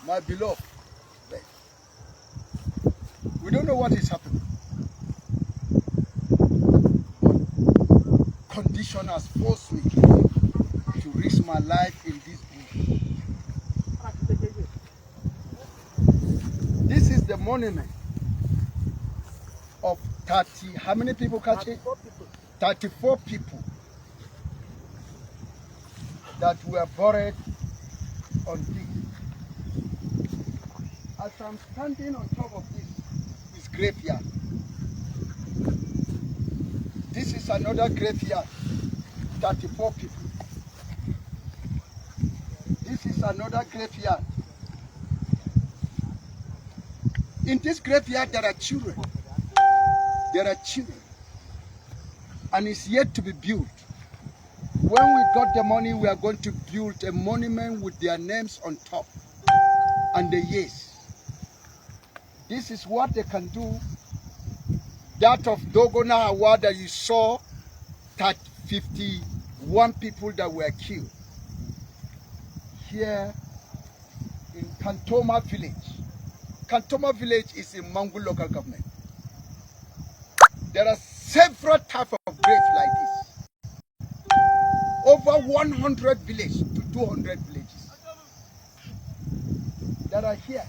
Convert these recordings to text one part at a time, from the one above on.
my beloved, we don't know what is happening. But condition has forced me to risk my life in this bush. This is the monument of 30, how many people catch it? 34 people that were buried on this. As I'm standing on top of this graveyard, this is another graveyard, 34 people. This is another graveyard. In this graveyard there are children. There are children. And it's yet to be built. When we got the money, we are going to build a monument with their names on top and the years. This is what they can do. That of Dogona Hawa that you saw, that 51 people that were killed. Here in Kantoma village. Kantoma village is in Mangu local government. There are several types of graves like this. Over 100 villages to 200 villages that are here.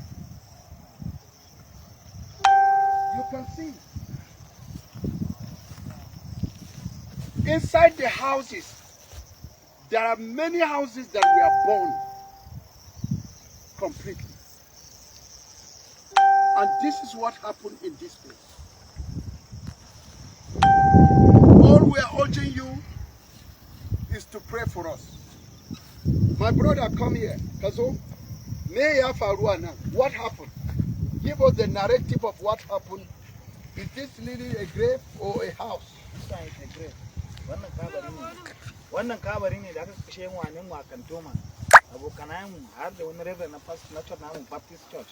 You can see inside the houses, there are many houses that were burned completely. And this is what happened in this place. All we are urging you is to pray for us. My brother, come here. Kazo, what happened? Give us the narrative of what happened. Is this really a grave or a house? This is a grave. Wannan kabari ne da aka kashe wanin Kantoma. Abokanayen har da wani reverend na pastor na church namu Baptist Church.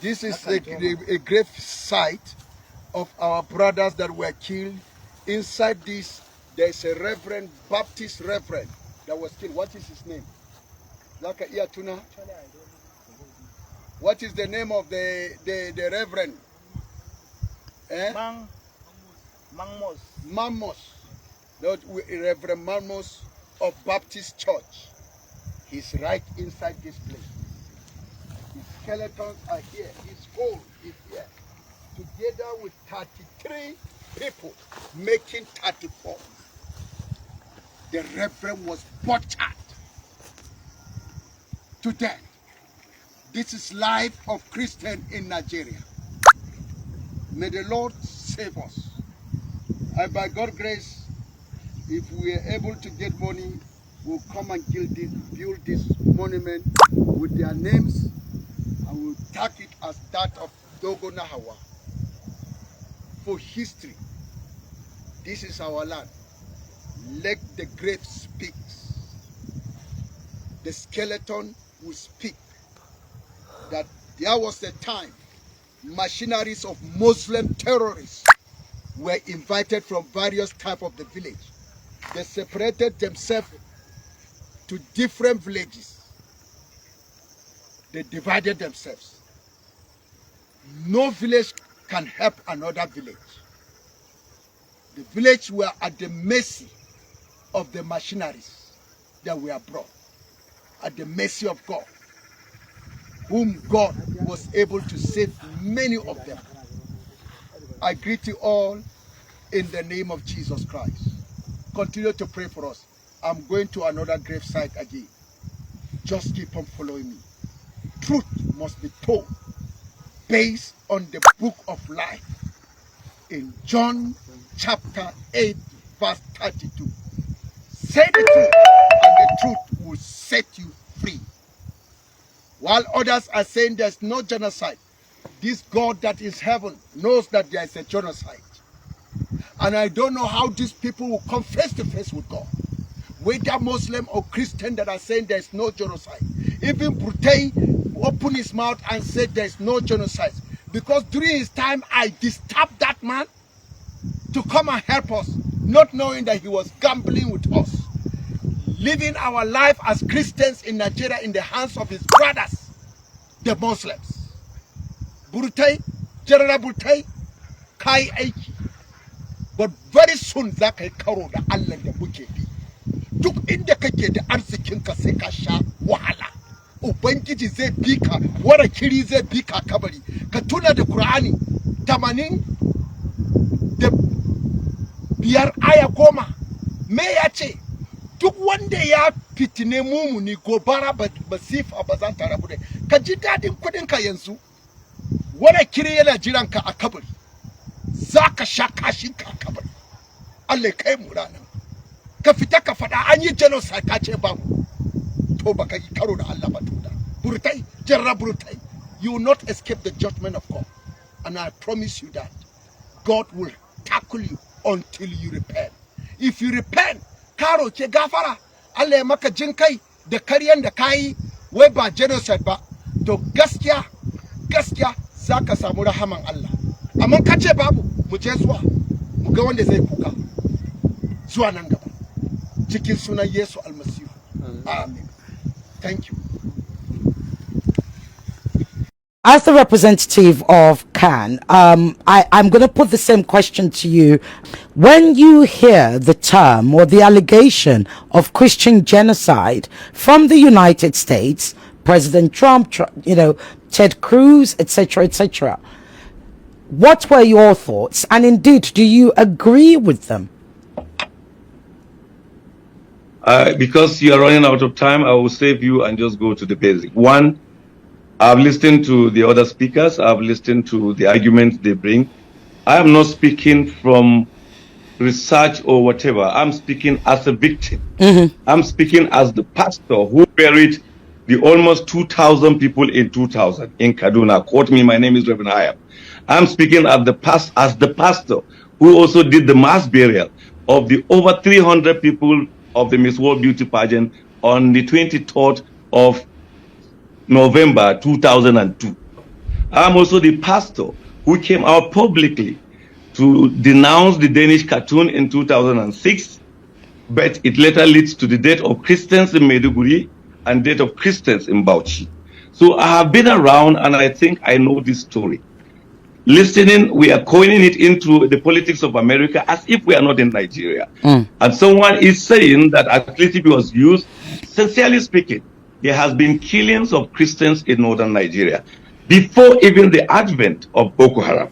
This is a grave site of our brothers that were killed. Inside this, there is a reverend, Baptist reverend, that was killed. What is his name? Laka Iatuna? What is the name of the reverend? Eh? Mamos. Mamos. Reverend Mamos of Baptist Church. He's right inside this place. His skeletons are here. His skull is here. Together with 33 people, making 34. The reverend was butchered to death. This is life of Christian in Nigeria. May the Lord save us. And by God's grace, if we are able to get money, we'll come and build this monument with their names, and we'll tag it as that of Dogona Hawa. For history, this is our land. Let the grave speak. The skeleton will speak that there was a time machineries of Muslim terrorists were invited from various types of the village. They separated themselves to different villages. They divided themselves. No village can help another village. The village were at the mercy of the machineries that were brought, at the mercy of God, whom God was able to save many of them. I greet you all in the name of Jesus Christ. Continue to pray for us. I'm going to another grave site again. Just keep on following me. Truth must be told based on the book of life in John chapter 8 verse 32. Say the truth and the truth will set you free. While others are saying there's no genocide, this God that is heaven knows that there is a genocide. And I don't know how these people will come face to face with God. Whether Muslim or Christian that are saying there's no genocide. Even Brutei opened his mouth and said there's no genocide. Because during his time, I disturbed that man to come and help us, not knowing that he was gambling with us. Living our life as Christians in Nigeria in the hands of his brothers. the Muslims. Burtai, General Burtai, kai aiki. But very soon za ka yi karo da Allah da muke bi. Duk inda kake da arzikinka sai ka sha wahala. Ubangiji zai bi ka, wara kiri zai bi ka kabari. Ka tuna da Qur'ani 80 da biyar aya 10. Me ya ce? Duk wanda ya fitine mumuni gobara masifa ba za ta rabu da ka ji dadin kudinka yanzu. Wara kiri yana jiranka a kabari. Za ka sha kashinka a kabari. Allah kai mu ranar. Ka fita ka faɗa an yi genocide ka ce ba mu. To baka yi karo da Allah ba to da. Burtai, jarra burtai. You will not escape the judgment of God. And I promise you that God will tackle you until you repent. If you repent, karo ke gafara, Allah ya maka jinkai da karyan da kayi wai ba genocide ba. To gaskiya zaka samu rahaman Allah. Amma ka ce babu, mu je zuwa. Mu ga wanda zai kuka. Zuwa nan gaba. Cikin sunan Yesu almasihu. Amen. Thank you. As the representative of CAN, I'm going to put the same question to you. When you hear the term or the allegation of Christian genocide from the United States, President Trump, Ted Cruz, etc., what were your thoughts? And indeed, do you agree with them? Because you are running out of time, I will save you and just go to the basic. One, I've listened to the other speakers. I've listened to the arguments they bring. I am not speaking from research or whatever. I'm speaking as a victim. I'm speaking as the pastor who buried the almost 2,000 people in 2000 in Kaduna. Quote me, my name is Reverend Hayam. I'm speaking as the pastor who also did the mass burial of the over 300 people of the Miss World Beauty pageant on the 23rd of November 2002. I'm also the pastor who came out publicly to denounce the Danish cartoon in 2006, but it later leads to the death of Christians in Maiduguri and death of Christians in Bauchi. So I have been around and I think I know this story. Listening, we are coining it into the politics of America as if we are not in Nigeria. And someone is saying that at least if it was used, sincerely speaking, there has been killings of Christians in northern Nigeria before even the advent of Boko Haram.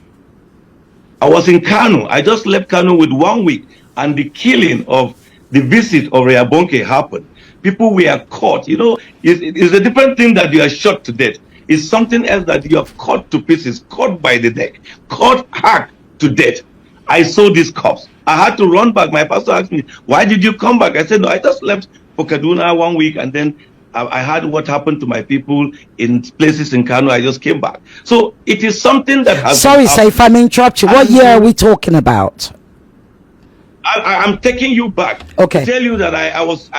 I was in Kano. I just left Kano with 1 week, and the killing of the visit of Reabonke happened. People were caught. It's a different thing that you are shot to death. It's something else that you are caught to pieces, caught by the neck, caught hacked to death. I saw these cops. I had to run back. My pastor asked me, why did you come back? I said, no, I just left for Kaduna 1 week, and then I heard what happened to my people in places in Kano. I just came back. So it is something that has... Sorry, sir, if I may interrupt you. What year are we talking about? I'm taking you back. Okay. To tell you that I was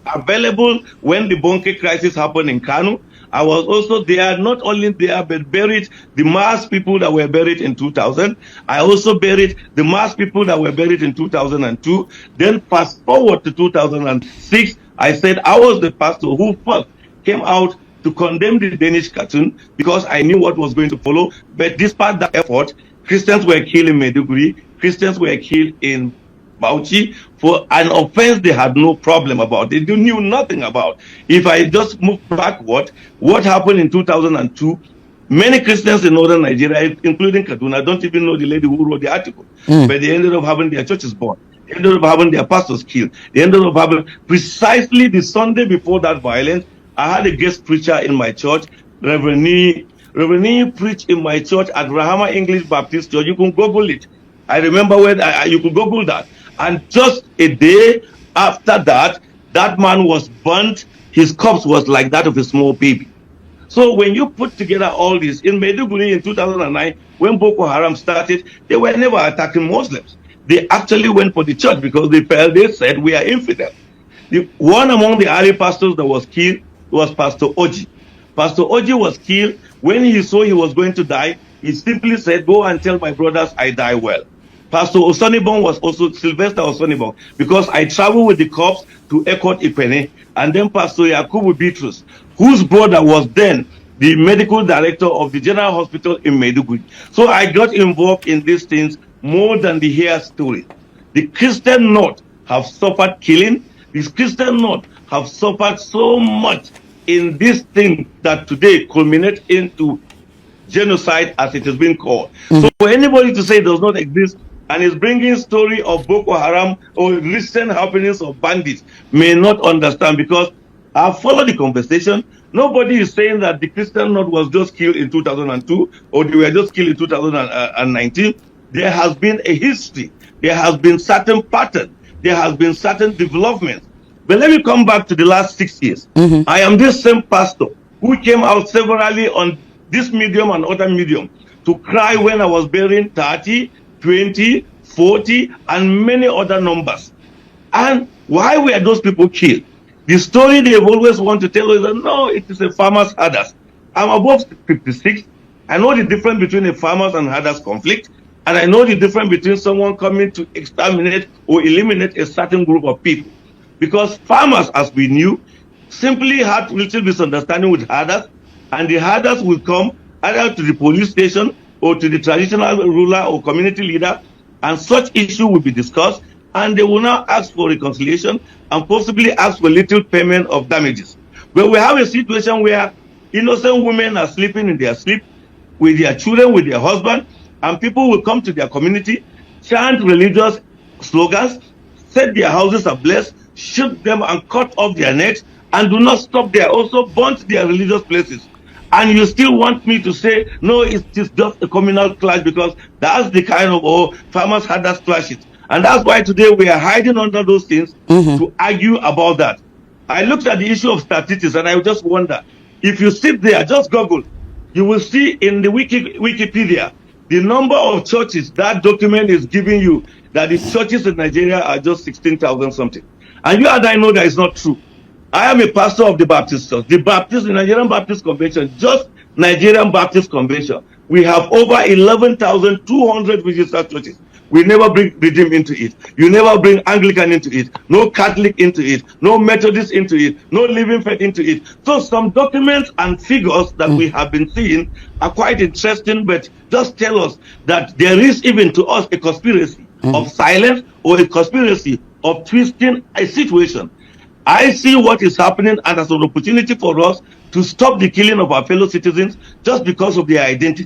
available when the Bonke crisis happened in Kano. I was also there, not only there, but buried the mass people that were buried in 2000. I also buried the mass people that were buried in 2002. Then fast forward to 2006, I said I was the pastor who first came out to condemn the Danish cartoon because I knew what was going to follow. But despite that effort, Christians were killed in Maiduguri, Christians were killed in Bauchi for an offense they had no problem about. They knew nothing about. If I just move backward, what happened in 2002, many Christians in northern Nigeria, including Kaduna, don't even know the lady who wrote the article. But they ended up having their churches burned. They ended up having their pastors killed. They ended up having, precisely the Sunday before that violence, I had a guest preacher in my church, Reverend Nee preached in my church at Rahama English Baptist Church. You can Google it. I remember when you could Google that. And just a day after that, that man was burnt. His corpse was like that of a small baby. So when you put together all this, in Maiduguri in 2009, when Boko Haram started, they were never attacking Muslims. They actually went for the church because they said, we are infidel. One among the early pastors that was killed was Pastor Oji. Pastor Oji was killed. When he saw he was going to die, he simply said, go and tell my brothers I die well. Pastor Osonibon was also Sylvester Osonibon, because I traveled with the corpse to Ekot Ipene, and then Pastor Yakubu Bitrus, whose brother was then the medical director of the General Hospital in Maiduguri. So I got involved in these things more than the hair story. The Christian North have suffered killing. The Christian North have suffered so much in this thing that today culminates into genocide, as it has been called. So for anybody to say it does not exist and is bringing story of Boko Haram or recent happenings of bandits may not understand, because I've followed the conversation. Nobody is saying that the Christian North was just killed in 2002 or they were just killed in 2019. There has been a history. There has been certain pattern. There has been certain developments. But let me come back to the last 6 years. I am this same pastor who came out severally on this medium and other medium to cry when I was bearing 30, 20, 40, and many other numbers. And why were those people killed? The story they always want to tell us is that no, it is a farmer's herders. I'm above 56. I know the difference between a farmer's and herders conflict, and I know the difference between someone coming to exterminate or eliminate a certain group of people. Because farmers, as we knew, simply had little misunderstanding with herders, and the herders will come either to the police station or to the traditional ruler or community leader, and such issue will be discussed, and they will now ask for reconciliation and possibly ask for little payment of damages. But we have a situation where innocent women are sleeping in their sleep with their children, with their husband, and people will come to their community, chant religious slogans, say their houses are blessed, shoot them and cut off their necks, and do not stop there, also burn their religious places. And you still want me to say, no, it's just a communal clash, because that's the kind of farmers had that clashes. And that's why today we are hiding under those things to argue about that. I looked at the issue of statistics and I just wonder, if you sit there, just Google, you will see in the Wikipedia, the number of churches that document is giving you that the churches in Nigeria are just 16,000 something. And you and I know that is not true. I am a pastor of the Baptist Church. The Nigerian Baptist Convention, just Nigerian Baptist Convention, we have over 11,200 registered churches. We never bring Redeem into it. You never bring Anglican into it. No Catholic into it. No Methodist into it. No Living Faith into it. So some documents and figures that we have been seeing are quite interesting, but just tell us that there is even to us a conspiracy of silence or a conspiracy of twisting a situation. I see what is happening as an opportunity for us to stop the killing of our fellow citizens just because of their identity.